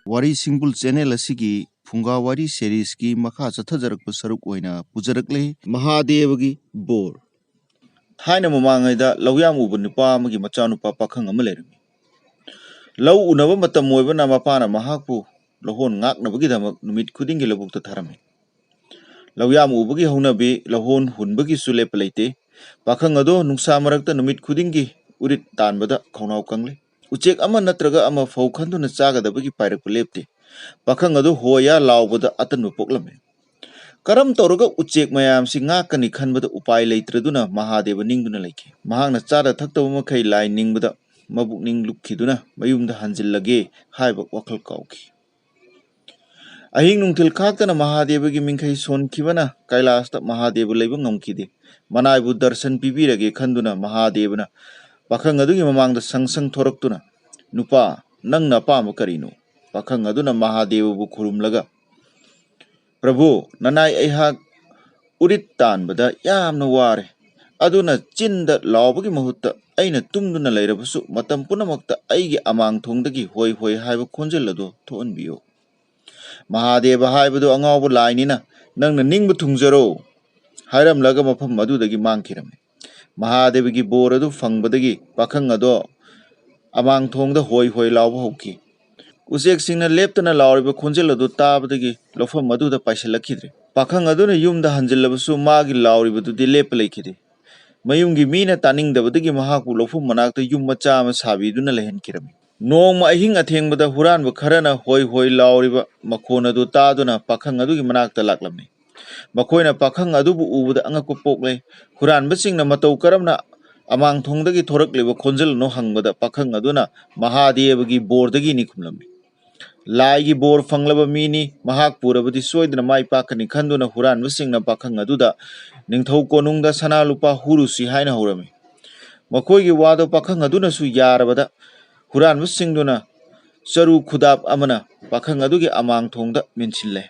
Wari Singbul channel asigi Phunga Wari series ki makha chathajarakpa saruk oina pujarakle Mahadevagi bor. Thaina mamangaida lawyam uba nupa amagi machanupa pakhang ama lerami. Law unaba matam moibana mapana mahakpu lohon ngaknabagidhamak numit khudingi labukta tharami. Lawyam ubagi haunabi lohon hunbagi sulep leite pakhang ado nungsa marakta numit khudingi urit tanbada khaunau kangle. Uchek ama natraga ama fau khanduna chagadabagi pairakpa lepte. Pakhang adu hoya laubada atanba poklame. Karam tauruga uchek mayam si ngakani khanbada upai leitraduna Mahadeva ningduna leike. Mahakna chada thaktawa makhai lai ningbada mabuk ning lukhiduna mayumda hanjillage haiba wakhal kauki. Ahing nungthil khaktana Mahadevagi mingkhai sonkibana Kailasta Mahadeva leiba ngamkide. Manaibu darshan pibirage khanduna Mahadevana pakhang adugi mamangda sangsang thoraktuna nupa nangna pama karino. Pakhang aduna Mahadeva bu khurumlaga Prabhu nanai aihak urit tanbada yamna ware aduna chinda laubagi mahutta aina tumduna leirabasu matam punamakta aigi amang thongdagi hoi hoi haiba khonjellado thoanbiyo. Mahadeva haibadu angawbu lainina nangna ningbu thungjaro hairamlaga mafam madudagi mangkirame. Mahadevagi boradu fangbadagi pakhang ado amang thongda hoi hoi lauba hauki. Usek singna leptana lauriba khonjellado tabadagi lofam maduda paisalakidre. Pakhang aduna yumda hanjillabasu magi lauribadudi lepa leikide. Mayumgi mina taningdabadagi mahakpu lofam manakta yum macha ama sabiduna lehenkirame. Nongma ahing athengbada huranba kharana hoi hoi lauriba makhonadu taduna pakhang adugi manakta laklame. Makoina pakhang adubu ubada angakpa pokle huranba singna matau karamna amang thongdagi thorakleba khonjellano hangbada pakhang aduna Mahadevagi bordagi nikumlame. Laigi bor fanglaba mini mahak purabadi soidna mai pakani khanduna huran wasingna pakhang aduda ningthau konungda sana lupa hurusi haina horame. Makoigi wado pakhang aduna su yarabada huran wasingduna saru khudap amana pakhang adugi amang thongda minchille.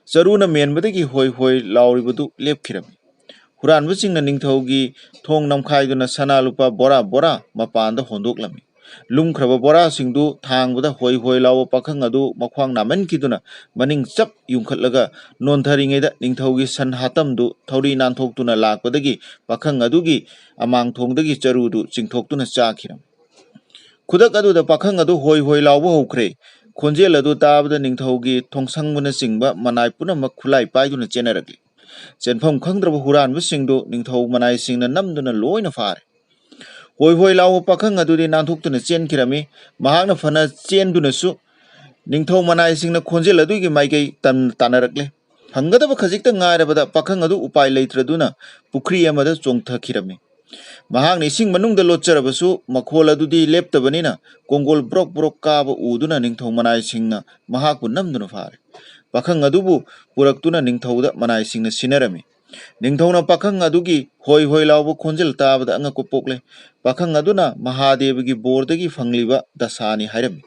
Saruna menbadagi hoi hoi lauribadu lepkirame. Huran wasingna ningthaugi thong namkhaiduna sana lupa bora bora mapanda hondoklame. Lumkraba bora singdu thangbada hoi hoi lawa pakhang adu makhwang naman kiduna maning chap yungkhatlaga nontharingeda ningthaugi san hatamdu thauri nanthokhtuna lakpadagi pakhang adugi amang thongdagi charudu chingthoktuna chakhiram. Khudak aduda pakhang adu hoi hoi lawa hokre. Khonjel adu tabada ningthaugi thongsangmuna singba manai punamak khulai paiduna chenarakli. Chenpham khangdraba huran wasingdu ningthau manai singna namduna loina fare. Hoi hoi lawa pakhang adudi nanthokhtuna chenkirami mahakna fana chendunasu ningthau manai singna khonjel adugi maikai tanarakle. Hangadaba khajikta ngairabada pakhang adu upai leitraduna pukhri amada chongthakirami. Mahakna ising manungda lotcharabasu makhol adudi leptabanina kongol brok brok kaba uduna ningthau manai singna mahakpu namduna fare. Pakhang adubu puraktuna ningthauda manai singna sinarami. Ningthauna pakhang adugi hoi hoi lawa khonjel tabada angakpa pokle pakhang aduna Mahadevagi bordagi fangliba dasani hairami.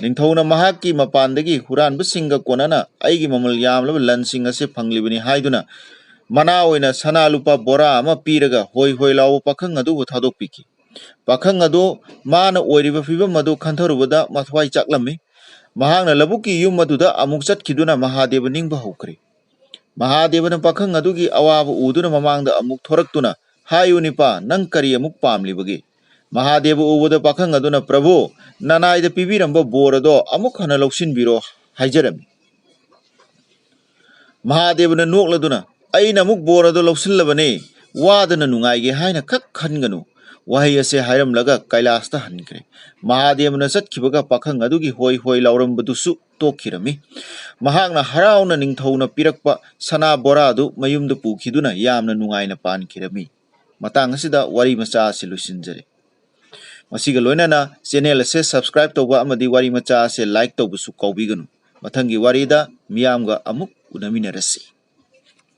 Ningthauna mahakki mapandagi huranba singa konana aigi mamal yamlaba lansing ase fanglibani haiduna mana oina sana lupa bora ama piraga hoi hoi lawa pakhang adubu thadokpiki. Pakhang adu mana oiriba fibam adu khantarubada mathwai chaklami. Mahakna labuki yum aduda amuk chatkiduna Mahadeva ningba hokre. Mahadevana pakhang adugi awaba uduna mamangda amuk thoraktuna hayunipa nang kari amuk pamlibagi. Mahadeva ubada pakhang aduna Prabhu nanaida pibiramba borado amuk hana lauksinbiro haijarami. Mahadevana nokladuna aina amuk borado lauksinlabane wadana nungaige haina khak khanganu. Wahai ase hairamlaga Kailasta hankre. Mahadevana chatkibaga pakhang adugi hoi hoi laurambadusu tokhirami. Mahakna harauna ningthauna pirakpa sana boradu mayumda pukhiduna yamna nungaina pankirami. Matang asida wari macha ase lusinjare. Masiga loinana channel ase subscribe tawba amadi wari macha ase like tawbusu kaubiganu. Mathangi warida miyamga amuk unaminarasi.